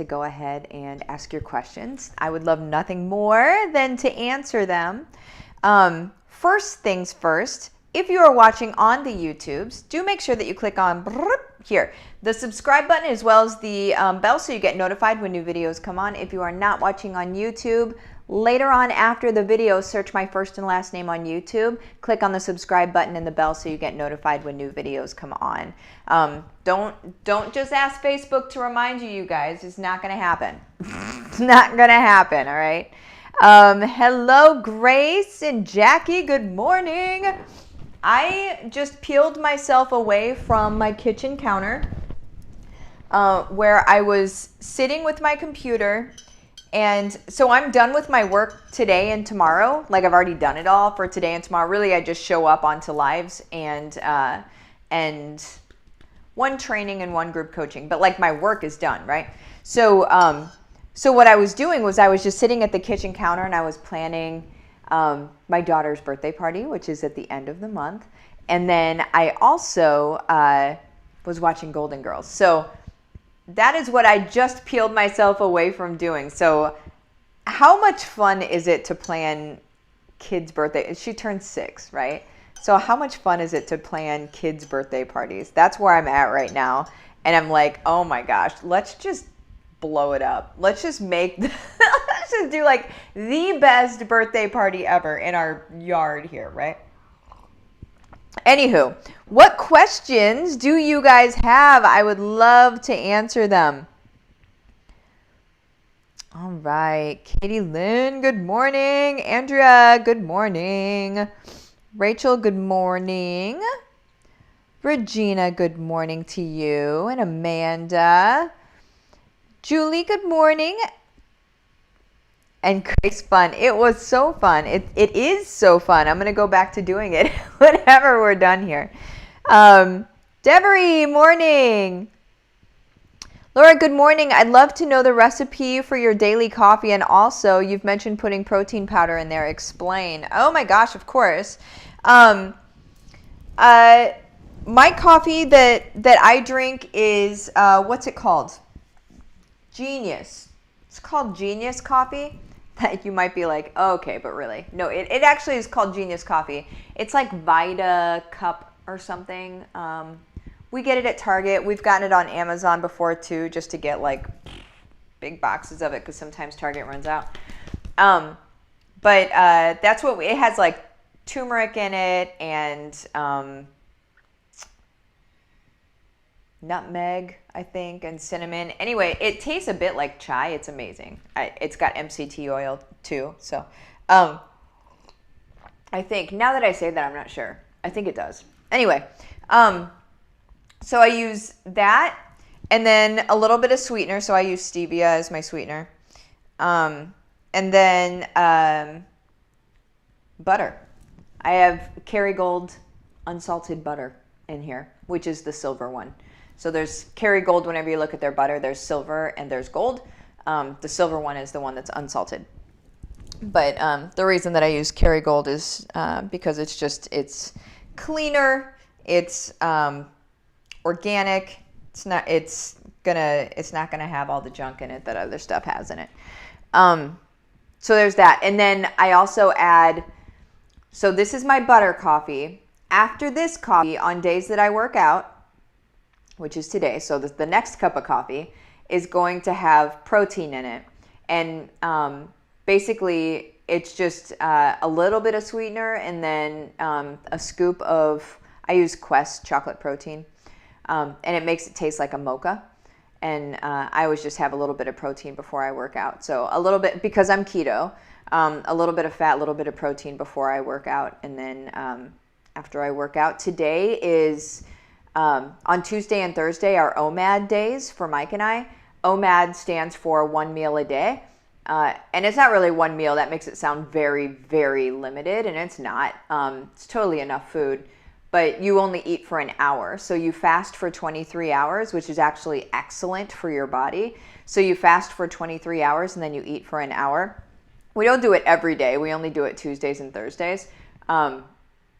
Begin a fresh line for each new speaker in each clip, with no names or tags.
go ahead and ask your questions. I would love nothing more than to answer them. First things first, if you are watching on the YouTubes, do make sure that you click on here, the subscribe button, as well as the bell, so you get notified when new videos come on. If you are not watching on YouTube, later on after the video, search my first and last name on YouTube, click on the subscribe button and the bell so you get notified when new videos come on. Don't just ask Facebook to remind you, you guys. It's not going to happen. It's not going to happen, all right? Hello, Grace and Jackie. Good morning. I just peeled myself away from my kitchen counter where I was sitting with my computer. And so I'm done with my work today and tomorrow. Like, I've already done it all for today and tomorrow. Really, I just show up onto lives and one training and one group coaching. But like, my work is done, right? So what I was doing was I was just sitting at the kitchen counter and I was planning my daughter's birthday party, which is at the end of the month. And then I also was watching Golden Girls. So that is what I just peeled myself away from doing. So how much fun is it to plan kids' birthday? She turned 6, right? So how much fun is it to plan kids' birthday parties? That's where I'm at right now. And I'm like, oh my gosh, let's just blow it up. Let's just make, let's just do like the best birthday party ever in our yard here, right? Anywho, what questions do you guys have? I would love to answer them. All right. Katie Lynn, good morning. Andrea, good morning. Rachel, good morning. Regina, good morning to you. And Amanda. Julie, good morning. And Grace, fun. It was so fun. It is so fun. I'm going to go back to doing it whenever we're done here. Deborah, morning. Laura, good morning. I'd love to know the recipe for your daily coffee. And also, you've mentioned putting protein powder in there. Explain. Oh my gosh, of course. My coffee that I drink is, what's it called? Genius. It's called Genius Coffee. That you might be like, oh, okay, but really. No, it actually is called Genius Coffee. It's like Vita Cup or something. We get it at Target. We've gotten it on Amazon before too, just to get like big boxes of it because sometimes Target runs out. But that's what it has, like turmeric in it and nutmeg, I think, and cinnamon. Anyway, it tastes a bit like chai. It's amazing. It's got MCT oil too. So I think, now that I say that, I'm not sure. I think it does. Anyway, so I use that and then a little bit of sweetener. So I use stevia as my sweetener. And then butter. I have Kerrygold unsalted butter in here, which is the silver one. So there's Kerrygold. Whenever you look at their butter, there's silver and there's gold. The silver one is the one that's unsalted. But the reason that I use Kerrygold is because it's cleaner, it's organic. It's not gonna have all the junk in it that other stuff has in it. So there's that. And then I also add, so this is my butter coffee. After this coffee, on days that I work out, which is today, so the next cup of coffee is going to have protein in it. And basically, it's just a little bit of sweetener and then a scoop of, I use Quest chocolate protein. And it makes it taste like a mocha. And I always just have a little bit of protein before I work out. So a little bit, because I'm keto, a little bit of fat, a little bit of protein before I work out. And then after I work out, today is... on Tuesday and Thursday are OMAD days for Mike and I. OMAD stands for 1 meal a day. And it's not really one meal. That makes it sound very, very limited. And it's not. It's totally enough food. But you only eat for an hour. So you fast for 23 hours, which is actually excellent for your body. So you fast for 23 hours and then you eat for an hour. We don't do it every day. We only do it Tuesdays and Thursdays.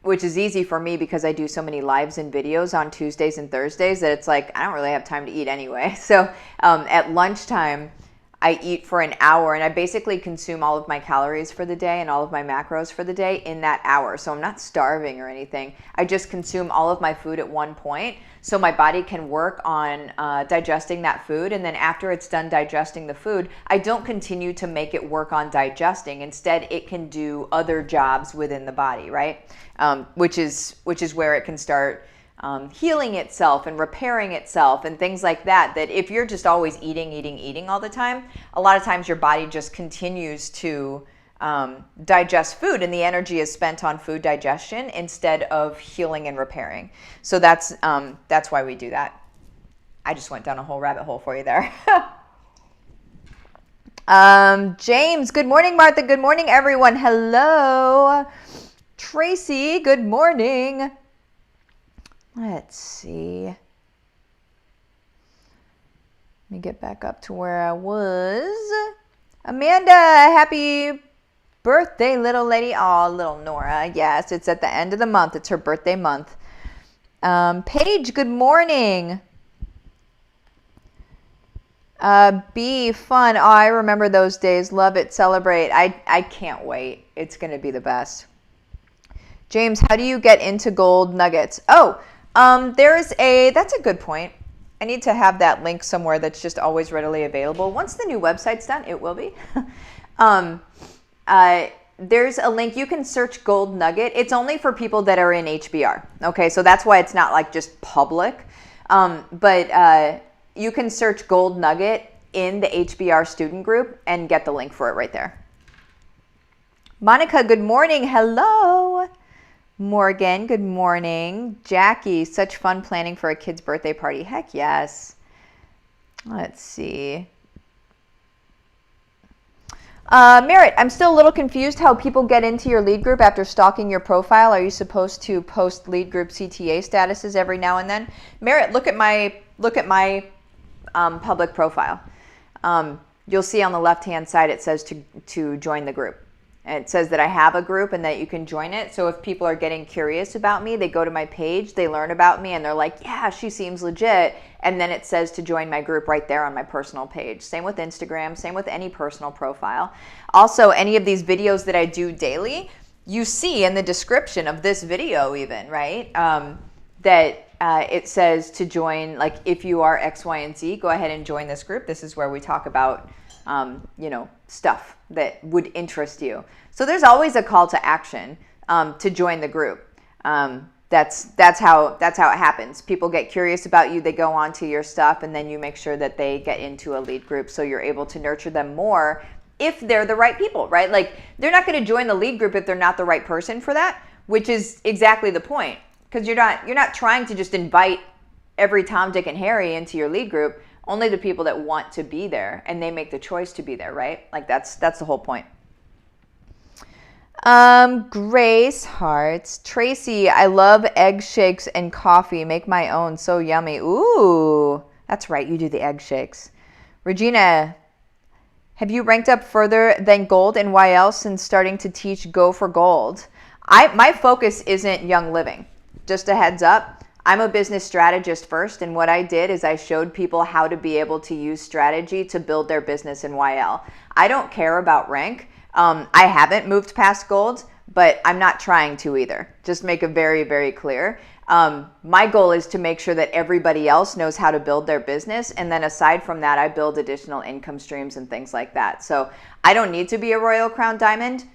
which is easy for me because I do so many lives and videos on Tuesdays and Thursdays that it's like, I don't really have time to eat anyway. So at lunchtime, I eat for an hour and I basically consume all of my calories for the day and all of my macros for the day in that hour. So I'm not starving or anything. I just consume all of my food at one point so my body can work on digesting that food. And then after it's done digesting the food, I don't continue to make it work on digesting. Instead, it can do other jobs within the body, right? Which is where it can start healing itself and repairing itself and things like that. That if you're just always eating all the time, a lot of times your body just continues to digest food, and the energy is spent on food digestion instead of healing and repairing. So that's why we do that. I just went down a whole rabbit hole for you there. James, good morning. Martha, good morning, everyone. Hello. Tracy, good morning. Let's see. Let me get back up to where I was. Amanda, happy birthday, little lady. Oh, little Nora. Yes, it's at the end of the month. It's her birthday month. Paige, good morning. B, fun. Oh, I remember those days. Love it. Celebrate. I can't wait. It's going to be the best. James, how do you get into gold nuggets? Oh, that's a good point. I need to have that link somewhere that's just always readily available. Once the new website's done, it will be. There's a link. You can search gold nugget. It's only for people that are in HBR. Okay, so that's why it's not like just public. But you can search gold nugget in the HBR student group and get the link for it right there. Monica, good morning. Hello. Morgan, good morning. Jackie, such fun planning for a kid's birthday party. Heck yes. Let's see. Merritt, I'm still a little confused how people get into your lead group after stalking your profile. Are you supposed to post lead group CTA statuses every now and then? Merritt, look at my public profile. You'll see on the left-hand side it says to join the group. And it says that I have a group and that you can join it. So if people are getting curious about me, they go to my page, they learn about me, and they're like, yeah, she seems legit. And then it says to join my group right there on my personal page. Same with Instagram, same with any personal profile. Also, any of these videos that I do daily, you see in the description of this video even, right? That it says to join, like if you are X, Y, and Z, go ahead and join this group. This is where we talk about stuff that would interest you. So there's always a call to action to join the group. That's how it happens. People get curious about you, they go on to your stuff, and then you make sure that they get into a lead group so you're able to nurture them more if they're the right people, right? Like they're not going to join the lead group if they're not the right person for that, which is exactly the point. Because you're not trying to just invite every Tom, Dick, and Harry into your lead group. Only the people that want to be there and they make the choice to be there, right? Like that's the whole point. Grace Hearts. Tracy, I love egg shakes and coffee. Make my own. So yummy. Ooh, that's right. You do the egg shakes. Regina, have you ranked up further than gold in YL since starting to teach Go for Gold? My focus isn't Young Living. Just a heads up. I'm a business strategist first, and what I did is I showed people how to be able to use strategy to build their business in YL. I don't care about rank. I haven't moved past gold, but I'm not trying to either. Just make it very, very clear. My goal is to make sure that everybody else knows how to build their business, and then aside from that, I build additional income streams and things like that. So I don't need to be a Royal Crown Diamond.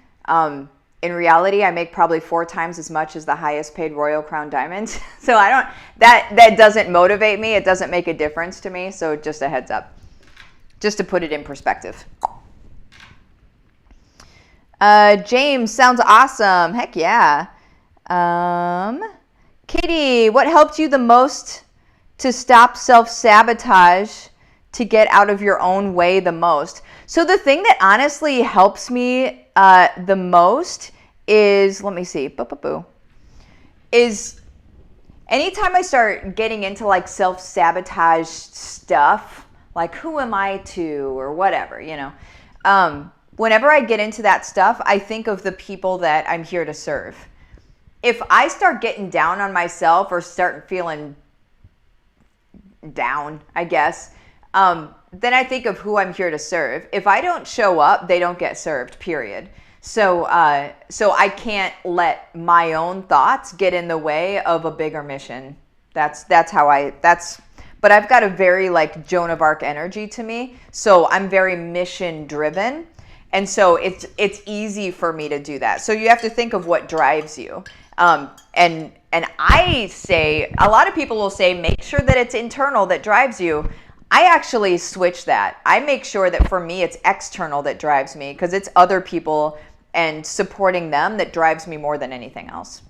In reality, I make probably 4 times as much as the highest paid Royal Crown Diamond. So that doesn't motivate me. It doesn't make a difference to me. So just a heads up, just to put it in perspective. James, sounds awesome. Heck yeah. Katie, what helped you the most to stop self-sabotage to get out of your own way the most? So the thing that honestly helps me the most is, let me see, is anytime I start getting into like self-sabotage stuff, like who am I to or whatever, whenever I get into that stuff, I think of the people that I'm here to serve. if I start getting down on myself or start feeling down, I guess, then I think of who I'm here to serve. If I don't show up, they don't get served, period. So I can't let my own thoughts get in the way of a bigger mission. But I've got a very like Joan of Arc energy to me. So I'm very mission driven. And so it's easy for me to do that. So you have to think of what drives you. And I say, a lot of people will say, make sure that it's internal that drives you. I actually switch that. I make sure that for me, it's external that drives me, because it's other people and supporting them that drives me more than anything else.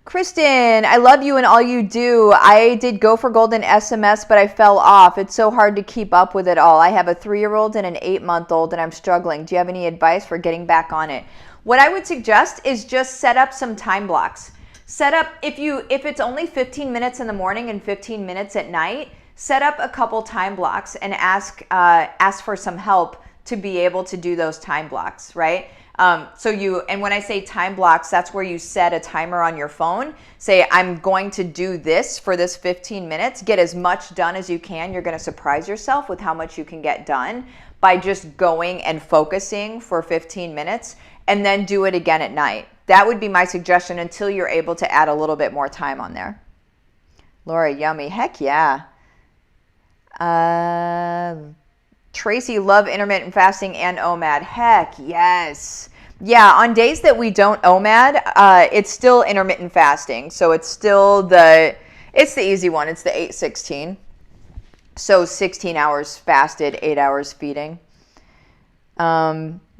Kristen, I love you and all you do. I did go for gold in SMS, but I fell off. It's so hard to keep up with it all. I have a 3-year-old and an 8-month-old, and I'm struggling. Do you have any advice for getting back on it? What I would suggest is just set up some time blocks. Set up, if it's only 15 minutes in the morning and 15 minutes at night, set up a couple time blocks and ask for some help to be able to do those time blocks, right? And when I say time blocks, that's where you set a timer on your phone. Say, I'm going to do this for this 15 minutes. Get as much done as you can. You're going to surprise yourself with how much you can get done by just going and focusing for 15 minutes, and then do it again at night. That would be my suggestion until you're able to add a little bit more time on there. Laura, yummy. Heck yeah. Tracy, love intermittent fasting and OMAD. Heck yes. Yeah, on days that we don't OMAD, it's still intermittent fasting. So it's the easy one. It's the 8-16. So 16 hours fasted, 8 hours feeding.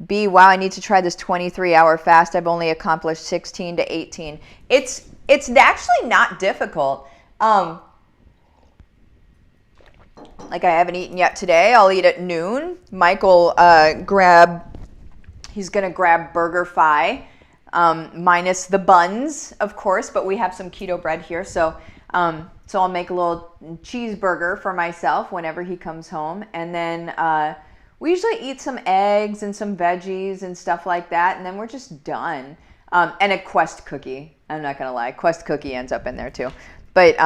B, wow, I need to try this 23-hour fast. I've only accomplished 16 to 18. It's actually not difficult. Like, I haven't eaten yet today. I'll eat at noon. Mike will he's going to grab BurgerFi, minus the buns, of course, but we have some keto bread here. So I'll make a little cheeseburger for myself whenever he comes home. And then we usually eat some eggs and some veggies and stuff like that, and then we're just done. And a Quest cookie. I'm not going to lie. Quest cookie ends up in there too. But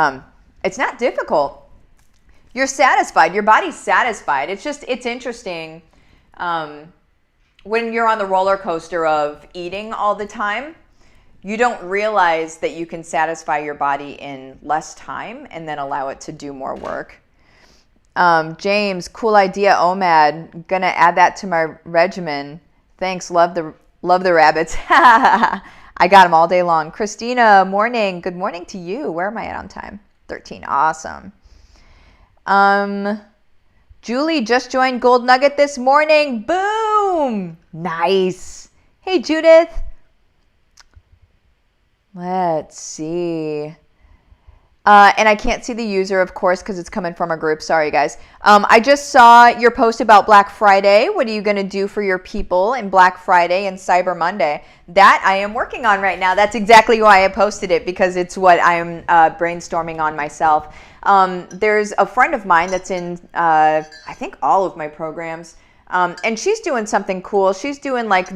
it's not difficult. You're satisfied. Your body's satisfied. It's interesting when you're on the roller coaster of eating all the time, you don't realize that you can satisfy your body in less time and then allow it to do more work. James, cool idea, OMAD. Gonna add that to my regimen. Thanks, love the rabbits. I got them all day long. Christina, morning. Good morning to you. Where am I at on time? 13. Awesome. Julie just joined Gold Nugget this morning. Boom. Nice. Hey, Judith. Let's see. And I can't see the user, of course, because it's coming from a group. Sorry, guys. I just saw your post about Black Friday. What are you going to do for your people in Black Friday and Cyber Monday? That I am working on right now. That's exactly why I posted it, because it's what I'm brainstorming on myself. There's a friend of mine that's in, I think, all of my programs. And she's doing something cool. She's doing like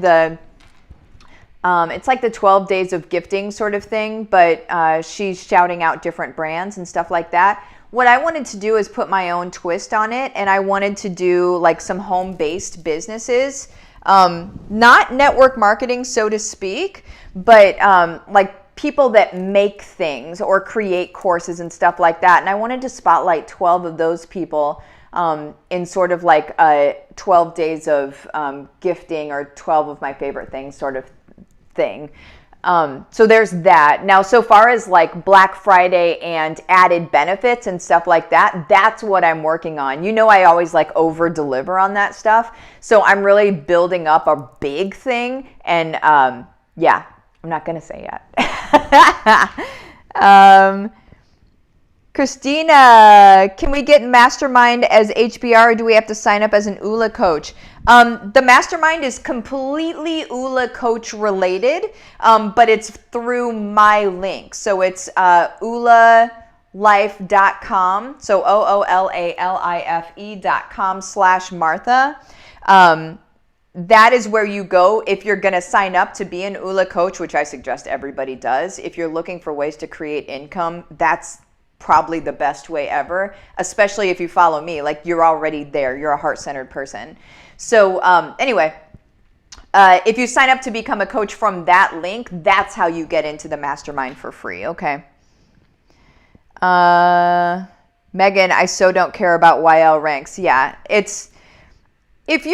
it's like the 12 days of gifting sort of thing, but she's shouting out different brands and stuff like that. What I wanted to do is put my own twist on it, and I wanted to do like some home-based businesses, not network marketing, so to speak, but like people that make things or create courses and stuff like that. And I wanted to spotlight 12 of those people in sort of like 12 days of gifting, or 12 of my favorite things sort of thing. So there's that. Now, so far as like Black Friday and added benefits and stuff like that, that's what I'm working on. You know, I always like over deliver on that stuff. So I'm really building up a big thing. And yeah, I'm not going to say yet. Christina, can we get Mastermind as HBR, or do we have to sign up as an ULA coach? The Mastermind is completely ULA coach related, but it's through my link. So it's ulalife.com. So OOLALIFE.com/Martha. that is where you go if you're going to sign up to be an ULA coach, which I suggest everybody does. If you're looking for ways to create income, that's probably the best way ever, especially if you follow me. Like, you're already there. You're a heart-centered person. So anyway, if you sign up to become a coach from that link, that's how you get into the mastermind for free. Okay. Megan, I so don't care about YL ranks. Yeah, it's if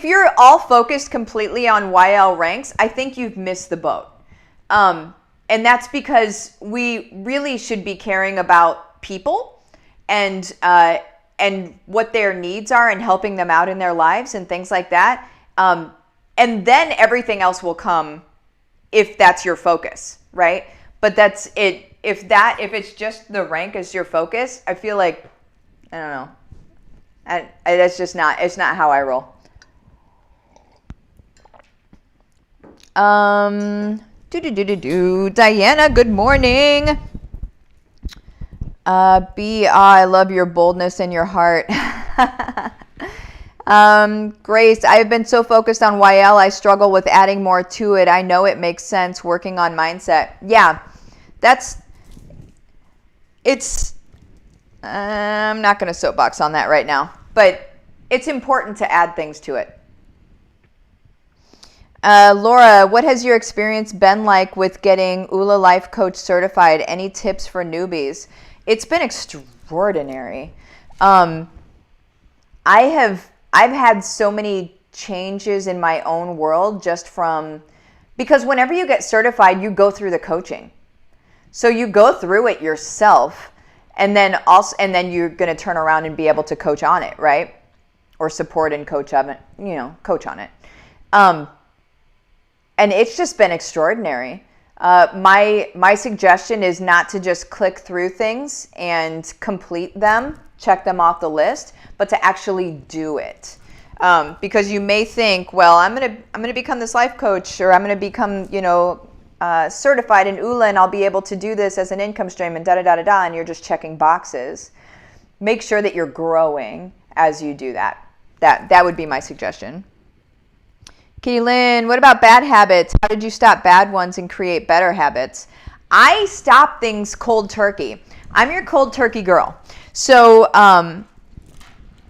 you're all focused completely on YL ranks, I think you've missed the boat. And that's because we really should be caring about people and what their needs are and helping them out in their lives and things like that. And then everything else will come if that's your focus, right? But that's it. If it's just the rank as your focus, I feel like, I don't know. That's just not, it's not how I roll. Diana, good morning. I love your boldness and your heart. Grace, I have been so focused on YL, I struggle with adding more to it. I know it makes sense working on mindset. Yeah, I'm not going to soapbox on that right now, but it's important to add things to it. Laura, what has your experience been like with getting ULA Life Coach certified? Any tips for newbies? It's been extraordinary. I've had so many changes in my own world just because whenever you get certified, you go through the coaching. So you go through it yourself, and then you're going to turn around and be able to coach on it, right? Or support and coach on it, coach on it. And it's just been extraordinary. My suggestion is not to just click through things and complete them, check them off the list, but to actually do it. Because you may think, well, I'm gonna become this life coach, or I'm gonna become, certified in ULA, and I'll be able to do this as an income stream, and da-da-da-da-da, and you're just checking boxes. Make sure that you're growing as you do that. That would be my suggestion. Kaylin, what about bad habits? How did you stop bad ones and create better habits? I stop things cold turkey. I'm your cold turkey girl. So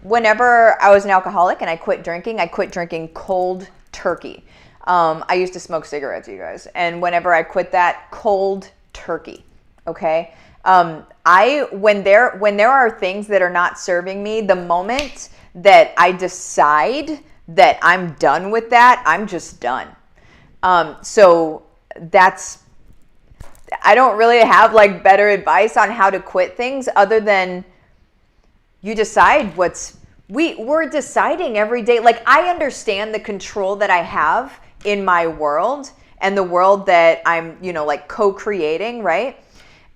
whenever I was an alcoholic and I quit drinking cold turkey. I used to smoke cigarettes, you guys. And whenever I quit that, cold turkey. Okay? When there are things that are not serving me, the moment that I decide that I'm done with that, I'm just done. So I don't really have like better advice on how to quit things other than you decide we're deciding every day. Like, I understand the control that I have in my world and the world that I'm, co-creating, right?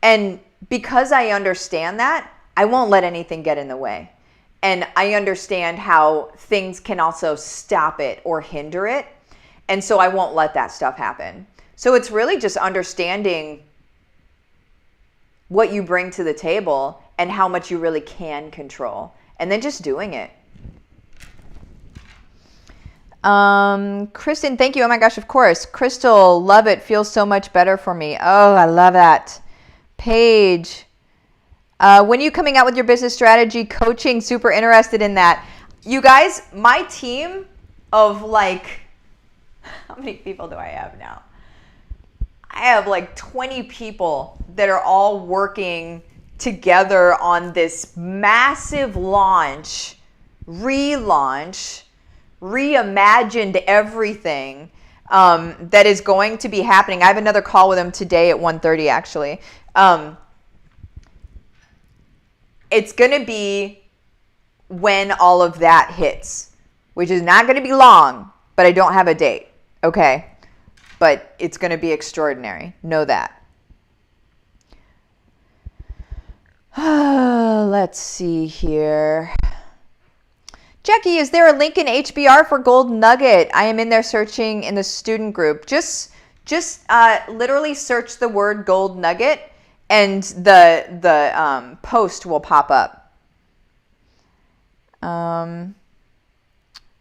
And because I understand that, I won't let anything get in the way. And I understand how things can also stop it or hinder it. And so I won't let that stuff happen. So it's really just understanding what you bring to the table and how much you really can control. And then just doing it. Kristen, thank you. Oh my gosh, of course. Crystal, love it. Feels so much better for me. Oh, I love that. Paige, when are you coming out with your business strategy coaching? Super interested in that. You guys, my team of how many people do I have now? I have 20 people that are all working together on this massive launch, relaunch, reimagined everything that is going to be happening. I have another call with them today at 1:30 actually. It's going to be when all of that hits, which is not going to be long, but I don't have a date, okay? But it's going to be extraordinary. Know that. Let's see here. Jackie, is there a link in HBR for Gold Nugget? I am in there searching in the student group. Just literally search the word Gold Nugget and the post will pop up.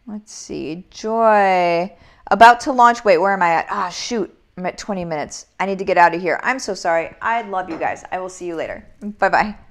Let's see. Joy. About to launch. Wait, where am I at? Ah, shoot. I'm at 20 minutes. I need to get out of here. I'm so sorry. I love you guys. I will see you later. Bye-bye.